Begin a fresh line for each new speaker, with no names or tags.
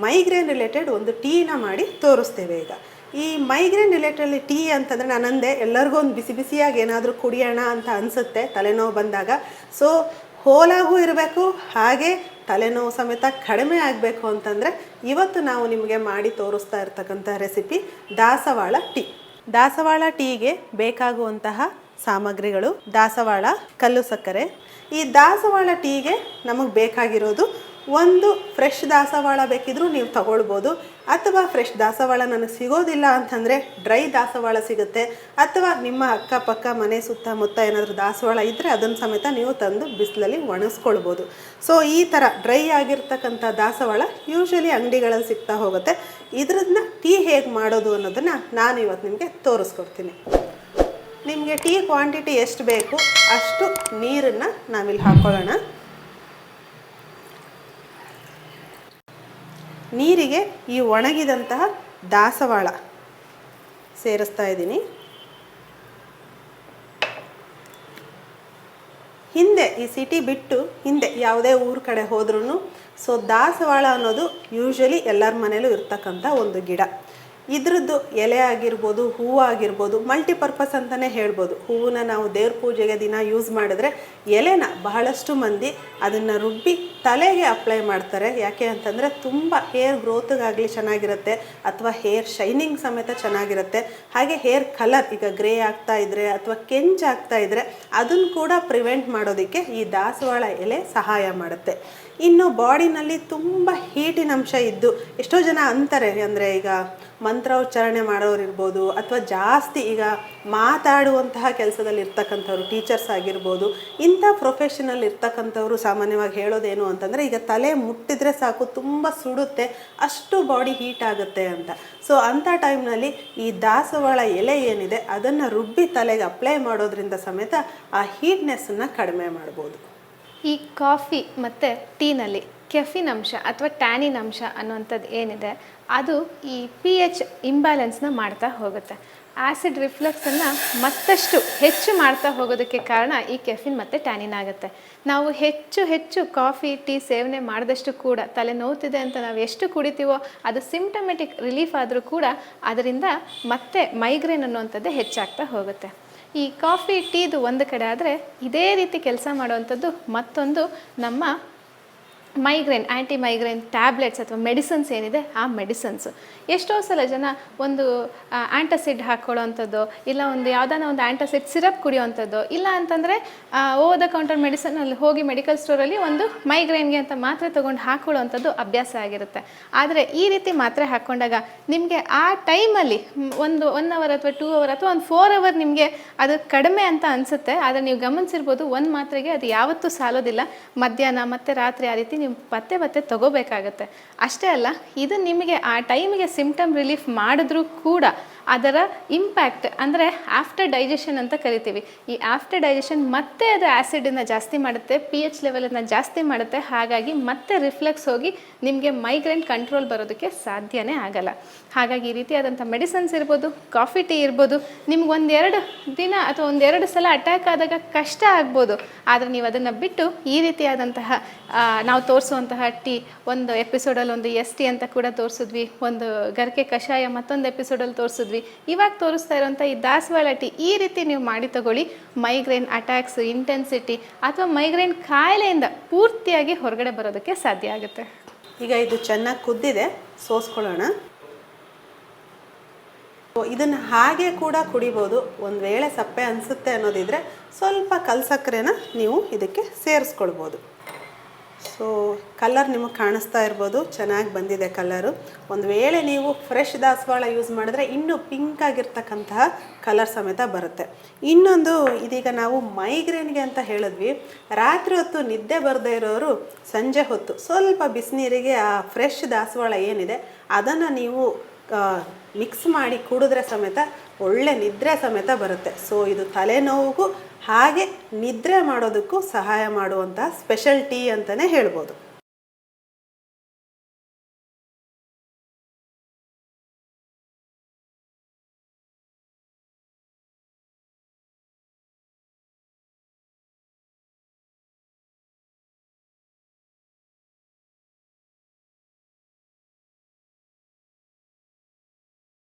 Migraine related ಒಂದು ಟೀನ ಮಾಡಿ ತೋರಿಸ್ತೇವೆ. ಈಗ ಈ ಮೈಗ್ರೇನ್ ರಿಲೇಟೆಡ್ ಟೀ ಅಂತಂದರೆ ನಾನಂದೆ ಎಲ್ಲರಿಗೂ ಒಂದು ಬಿಸಿ ಬಿಸಿಯಾಗಿ ಏನಾದರೂ ಕುಡಿಯೋಣ ಅಂತ ಅನಿಸುತ್ತೆ ತಲೆನೋವು ಬಂದಾಗ. ಸೊ ಹೋಲಾಗೂ ಇರಬೇಕು, ಹಾಗೆ ತಲೆನೋವು ಸಮೇತ ಕಡಿಮೆ ಆಗಬೇಕು ಅಂತಂದರೆ ಇವತ್ತು ನಾವು ನಿಮಗೆ ಮಾಡಿ ತೋರಿಸ್ತಾ ಇರ್ತಕ್ಕಂಥ ರೆಸಿಪಿ ದಾಸವಾಳ ಟೀ. ದಾಸವಾಳ ಟೀಗೆ ಬೇಕಾಗುವಂತಹ ಸಾಮಗ್ರಿಗಳು: ದಾಸವಾಳ, ಕಲ್ಲು ಸಕ್ಕರೆ. ಈ ದಾಸವಾಳ ಟೀಗೆ ನಮಗೆ ಬೇಕಾಗಿರೋದು ಒಂದು ಫ್ರೆಶ್ ದಾಸವಾಳ ಬೇಕಿದ್ರೂ ನೀವು ತಗೊಳ್ಬೋದು, ಅಥವಾ ಫ್ರೆಶ್ ದಾಸವಾಳ ನನಗೆ ಸಿಗೋದಿಲ್ಲ ಅಂತಂದರೆ ಡ್ರೈ ದಾಸವಾಳ ಸಿಗುತ್ತೆ, ಅಥವಾ ನಿಮ್ಮ ಅಕ್ಕಪಕ್ಕ ಮನೆ ಸುತ್ತಮುತ್ತ ಏನಾದರೂ ದಾಸವಾಳ ಇದ್ದರೆ ಅದನ್ನು ಸಮೇತ ನೀವು ತಂದು ಬಿಸಿಲಲ್ಲಿ ಒಣಗಿಸ್ಕೊಳ್ಬೋದು. ಸೊ ಈ ಥರ ಡ್ರೈ ಆಗಿರ್ತಕ್ಕಂಥ ದಾಸವಾಳ ಯೂಶ್ವಲಿ ಅಂಗಡಿಗಳಲ್ಲಿ ಸಿಗ್ತಾ ಹೋಗುತ್ತೆ. ಇದನ್ನ ಟೀ ಹೇಗೆ ಮಾಡೋದು ಅನ್ನೋದನ್ನು ನಾನು ಇವತ್ತು ನಿಮಗೆ ತೋರಿಸ್ಕೊಡ್ತೀನಿ. ನಿಮಗೆ ಟೀ ಕ್ವಾಂಟಿಟಿ ಎಷ್ಟು ಬೇಕು ಅಷ್ಟು ನೀರನ್ನು ನಾವಿಲ್ಲಿ ಹಾಕ್ಕೊಳ್ಳೋಣ. ನೀರಿಗೆ ಈ ಒಣಗಿದಂತಹ ದಾಸವಾಳ ಸೇರಿಸ್ತಾ ಇದ್ದೀನಿ. ಹಿಂದೆ ಈ ಸಿಟಿ ಬಿಟ್ಟು ಹಿಂದೆ ಯಾವುದೇ ಊರ ಕಡೆ ಹೋದ್ರೂ ಸೊ ದಾಸವಾಳ ಅನ್ನೋದು ಯೂಶ್ವಲಿ ಎಲ್ಲರ ಮನೇಲೂ ಇರ್ತಕ್ಕಂಥ ಒಂದು ಗಿಡ. ಇದ್ರದ್ದು ಎಲೆ ಆಗಿರ್ಬೋದು, ಹೂವು ಆಗಿರ್ಬೋದು, ಮಲ್ಟಿಪರ್ಪಸ್ ಅಂತಲೇ ಹೇಳ್ಬೋದು. ಹೂವನ್ನ ನಾವು ದೇವ್ರ ಪೂಜೆಗೆ ದಿನ ಯೂಸ್ ಮಾಡಿದ್ರೆ ಎಲೆನ ಬಹಳಷ್ಟು ಮಂದಿ ಅದನ್ನು ರುಬ್ಬಿ ತಲೆಗೆ ಅಪ್ಲೈ ಮಾಡ್ತಾರೆ. ಯಾಕೆ ಅಂತಂದರೆ ತುಂಬ ಹೇರ್ ಗ್ರೋತ್ಗಾಗಲಿ ಚೆನ್ನಾಗಿರುತ್ತೆ, ಅಥವಾ ಹೇರ್ ಶೈನಿಂಗ್ ಸಮೇತ ಚೆನ್ನಾಗಿರುತ್ತೆ. ಹಾಗೆ ಹೇರ್ ಕಲರ್ ಈಗ ಗ್ರೇ ಆಗ್ತಾ ಇದ್ದರೆ ಅಥವಾ ಕೆಂಚಾಗ್ತಾ ಇದ್ದರೆ ಅದನ್ನು ಕೂಡ ಪ್ರಿವೆಂಟ್ ಮಾಡೋದಕ್ಕೆ ಈ ದಾಸವಾಳ ಎಲೆ ಸಹಾಯ ಮಾಡುತ್ತೆ. ಇನ್ನು ಬಾಡಿನಲ್ಲಿ ತುಂಬ ಹೀಟಿನ ಅಂಶ ಇದ್ದು ಎಷ್ಟೋ ಜನ ಅಂತಾರೆ, ಅಂದರೆ ಈಗ ಮಂತ್ರೋಚ್ಚಾರಣೆ ಮಾಡೋರಿರ್ಬೋದು, ಅಥವಾ ಜಾಸ್ತಿ ಈಗ ಮಾತಾಡುವಂತಹ ಕೆಲಸದಲ್ಲಿ ಇರ್ತಕ್ಕಂಥವ್ರು, ಟೀಚರ್ಸ್ ಆಗಿರ್ಬೋದು, ಇಂಥ ಪ್ರೊಫೆಷನಲ್ ಇರ್ತಕ್ಕಂಥವ್ರು ಸಾಮಾನ್ಯವಾಗಿ ಹೇಳೋದೇನು ಅಂತಂದರೆ ಈಗ ತಲೆ ಮುಟ್ಟಿದ್ರೆ ಸಾಕು ತುಂಬ ಸುಡುತ್ತೆ, ಅಷ್ಟು ಬಾಡಿ ಹೀಟ್ ಆಗುತ್ತೆ ಅಂತ. ಸೊ ಅಂಥ ಟೈಮ್ನಲ್ಲಿ ಈ ದಾಸವಾಳ ಎಲೆ ಏನಿದೆ ಅದನ್ನು ರುಬ್ಬಿ ತಲೆಗೆ ಅಪ್ಲೈ ಮಾಡೋದ್ರಿಂದ ಸಮೇತ ಆ ಹೀಟ್ನೆಸ್ಸನ್ನು ಕಡಿಮೆ ಮಾಡ್ಬೋದು.
ಈ ಕಾಫಿ ಮತ್ತು ಟೀನಲ್ಲಿ ಕೆಫಿನ್ ಅಂಶ ಅಥವಾ ಟ್ಯಾನಿನ್ ಅಂಶ ಅನ್ನುವಂಥದ್ದು ಏನಿದೆ ಅದು ಈ pH ಇಂಬ್ಯಾಲೆನ್ಸ್ನ ಮಾಡ್ತಾ ಹೋಗುತ್ತೆ. ಆ್ಯಸಿಡ್ ರಿಫ್ಲಕ್ಸನ್ನು ಮತ್ತಷ್ಟು ಹೆಚ್ಚು ಮಾಡ್ತಾ ಹೋಗೋದಕ್ಕೆ ಕಾರಣ ಈ ಕೆಫಿನ್ ಮತ್ತು ಟ್ಯಾನಿನ್ ಆಗುತ್ತೆ. ನಾವು ಹೆಚ್ಚು ಕಾಫಿ ಟೀ ಸೇವನೆ ಮಾಡಿದಷ್ಟು ಕೂಡ ತಲೆ ನೋವ್ತಿದೆ ಅಂತ ನಾವು ಎಷ್ಟು ಕುಡಿತೀವೋ ಅದು ಸಿಂಪ್ಟಮೆಟಿಕ್ ರಿಲೀಫ್ ಆದರೂ ಕೂಡ ಅದರಿಂದ ಮತ್ತೆ ಮೈಗ್ರೇನ್ ಅನ್ನುವಂಥದ್ದು ಹೆಚ್ಚಾಗ್ತಾ ಹೋಗುತ್ತೆ. ಈ ಕಾಫಿ ಟೀದು ಒಂದು ಕಡೆ ಆದರೆ ಇದೇ ರೀತಿ ಕೆಲಸ ಮಾಡುವಂಥದ್ದು ಮತ್ತೊಂದು ನಮ್ಮ ಮೈಗ್ರೇನ್, ಆ್ಯಂಟಿ ಮೈಗ್ರೇನ್ ಟ್ಯಾಬ್ಲೆಟ್ಸ್ ಅಥವಾ ಮೆಡಿಸಿನ್ಸ್ ಏನಿದೆ ಆ ಮೆಡಿಸಿನ್ಸು. ಎಷ್ಟೋ ಸಲ ಜನ ಒಂದು ಆ್ಯಂಟಾಸಿಡ್ ಹಾಕ್ಕೊಳ್ಳೋ ಅಂಥದ್ದು, ಇಲ್ಲ ಒಂದು ಯಾವುದಾನ ಒಂದು ಆ್ಯಂಟಾಸಿಡ್ ಸಿರಪ್ ಕುಡಿಯೋವಂಥದ್ದು, ಇಲ್ಲ ಅಂತಂದರೆ ಓವರ್ ದ ಕೌಂಟರ್ ಮೆಡಿಸಿನಲ್ಲಿ ಹೋಗಿ ಮೆಡಿಕಲ್ ಸ್ಟೋರಲ್ಲಿ ಒಂದು ಮೈಗ್ರೇನ್ಗೆ ಅಂತ ಮಾತ್ರೆ ತೊಗೊಂಡು ಹಾಕ್ಕೊಳ್ಳೋ ಅಂಥದ್ದು ಅಭ್ಯಾಸ ಆಗಿರುತ್ತೆ. ಆದರೆ ಈ ರೀತಿ ಮಾತ್ರೆ ಹಾಕ್ಕೊಂಡಾಗ ನಿಮಗೆ ಆ ಟೈಮಲ್ಲಿ ಒಂದು 1 ಅವರ್ ಅಥವಾ 2 ಅವರ್ ಅಥವಾ ಒಂದು 4 ಅವರ್ ನಿಮಗೆ ಅದು ಕಡಿಮೆ ಅಂತ ಅನಿಸುತ್ತೆ. ಆದರೆ ನೀವು ಗಮನಿಸಿರ್ಬೋದು ಒಂದು ಮಾತ್ರೆಗೆ ಅದು ಯಾವತ್ತೂ ಸಾಲೋದಿಲ್ಲ. ಮಧ್ಯಾಹ್ನ ಮತ್ತು ರಾತ್ರಿ ಆ ರೀತಿ ನೀವು ಮತ್ತೆ ತಗೋಬೇಕಾಗತ್ತೆ. ಅಷ್ಟೇ ಅಲ್ಲ, ಇದು ನಿಮಗೆ ಆ ಟೈಮಿಗೆ ಸಿಂಪ್ಟಮ್ ರಿಲೀಫ್ ಮಾಡಿದ್ರೂ ಕೂಡ ಅದರ ಇಂಪ್ಯಾಕ್ಟ್ ಅಂದರೆ ಆಫ್ಟರ್ ಡೈಜೆಷನ್ ಅಂತ ಕರಿತೀವಿ. ಈ ಆಫ್ಟರ್ ಡೈಜೆಷನ್ ಮತ್ತೆ ಅದು ಆ್ಯಸಿಡನ್ನು ಜಾಸ್ತಿ ಮಾಡುತ್ತೆ, pH ಲೆವೆಲನ್ನು ಜಾಸ್ತಿ ಮಾಡುತ್ತೆ. ಹಾಗಾಗಿ ಮತ್ತೆ ರಿಫ್ಲೆಕ್ಸ್ ಹೋಗಿ ನಿಮಗೆ ಮೈಗ್ರೇನ್ ಕಂಟ್ರೋಲ್ ಬರೋದಕ್ಕೆ ಸಾಧ್ಯನೇ ಆಗಲ್ಲ. ಹಾಗಾಗಿ ಈ ರೀತಿಯಾದಂಥ ಮೆಡಿಸಿನ್ಸ್ ಇರ್ಬೋದು, ಕಾಫಿ ಟೀ ಇರ್ಬೋದು, ನಿಮ್ಗೆ 1-2 ದಿನ ಅಥವಾ 1-2 ಸಲ ಅಟ್ಯಾಕ್ ಆದಾಗ ಕಷ್ಟ ಆಗ್ಬೋದು. ಆದರೆ ನೀವು ಅದನ್ನು ಬಿಟ್ಟು ಈ ರೀತಿಯಾದಂತಹ ನಾವು ತೋರಿಸುವಂತಹ ಟೀ, ಒಂದು ಎಪಿಸೋಡಲ್ಲಿ ಒಂದು ST ಅಂತ ಕೂಡ ತೋರಿಸಿದ್ವಿ, ಒಂದು ಗರಿಕೆ ಕಷಾಯ ಮತ್ತೊಂದು ಎಪಿಸೋಡಲ್ಲಿ ತೋರಿಸಿದ್ವಿ, ಇವಾಗ ತೋರಿಸ್ತಾ ಇರೋಂಥ ಈ ದಾಸವಾಳ ಟೀ ಈ ರೀತಿ ನೀವು ಮಾಡಿ ತಗೊಳ್ಳಿ. ಮೈಗ್ರೇನ್ ಅಟ್ಯಾಕ್ಸ್ ಇಂಟೆನ್ಸಿಟಿ ಅಥವಾ ಮೈಗ್ರೇನ್ ಕಾಯಿಲೆಯಿಂದ ಪೂರ್ತಿಯಾಗಿ ಹೊರಗಡೆ ಬರೋದಕ್ಕೆ ಸಾಧ್ಯ ಆಗುತ್ತೆ.
ಈಗ ಇದು ಚೆನ್ನಾಗಿ ಕುದ್ದಿದೆ, ಸೋಸ್ಕೊಳ್ಳೋಣ. ಇದನ್ನು ಹಾಗೆ ಕೂಡ ಕುಡಿಬೋದು. ಒಂದು ವೇಳೆ ಸಪ್ಪೆ ಅನಿಸುತ್ತೆ ಅನ್ನೋದಿದ್ರೆ ಸ್ವಲ್ಪ ಕಲ್ಸಕ್ಕರೆನ ನೀವು ಇದಕ್ಕೆ ಸೇರಿಸ್ಕೊಳ್ಬೋದು. ಸೊ ಕಲರ್ ನಿಮಗೆ ಕಾಣಿಸ್ತಾ ಇರ್ಬೋದು, ಚೆನ್ನಾಗಿ ಬಂದಿದೆ ಕಲರು. ಒಂದು ವೇಳೆ ನೀವು ಫ್ರೆಶ್ ದಾಸವಾಳ ಯೂಸ್ ಮಾಡಿದ್ರೆ ಇನ್ನೂ ಪಿಂಕ್ ಆಗಿರ್ತಕ್ಕಂತಹ ಕಲರ್ ಸಮೇತ ಬರುತ್ತೆ. ಇನ್ನೊಂದು, ಇದೀಗ ನಾವು ಮೈಗ್ರೇನ್ಗೆ ಅಂತ ಹೇಳಿದ್ವಿ, ರಾತ್ರಿ ಹೊತ್ತು ನಿದ್ದೆ ಬರದೇ ಇರೋರು ಸಂಜೆ ಹೊತ್ತು ಸ್ವಲ್ಪ ಬಿಸಿನೀರಿಗೆ ಆ ಫ್ರೆಶ್ ದಾಸವಾಳ ಏನಿದೆ ಅದನ್ನು ನೀವು ಮಿಕ್ಸ್ ಮಾಡಿ ಕುಡಿದ್ರೆ ಸಮೇತ ಒಳ್ಳೆ ನಿದ್ರೆ ಸಮೇತ ಬರುತ್ತೆ. ಸೊ ಇದು ತಲೆನೋವಿಗೂ ಹಾಗೆ ನಿದ್ರೆ ಮಾಡೋದಕ್ಕೂ ಸಹಾಯ ಮಾಡುವಂತಹ ಸ್ಪೆಷಲ್ ಟೀ ಅಂತಲೇ ಹೇಳ್ಬೋದು.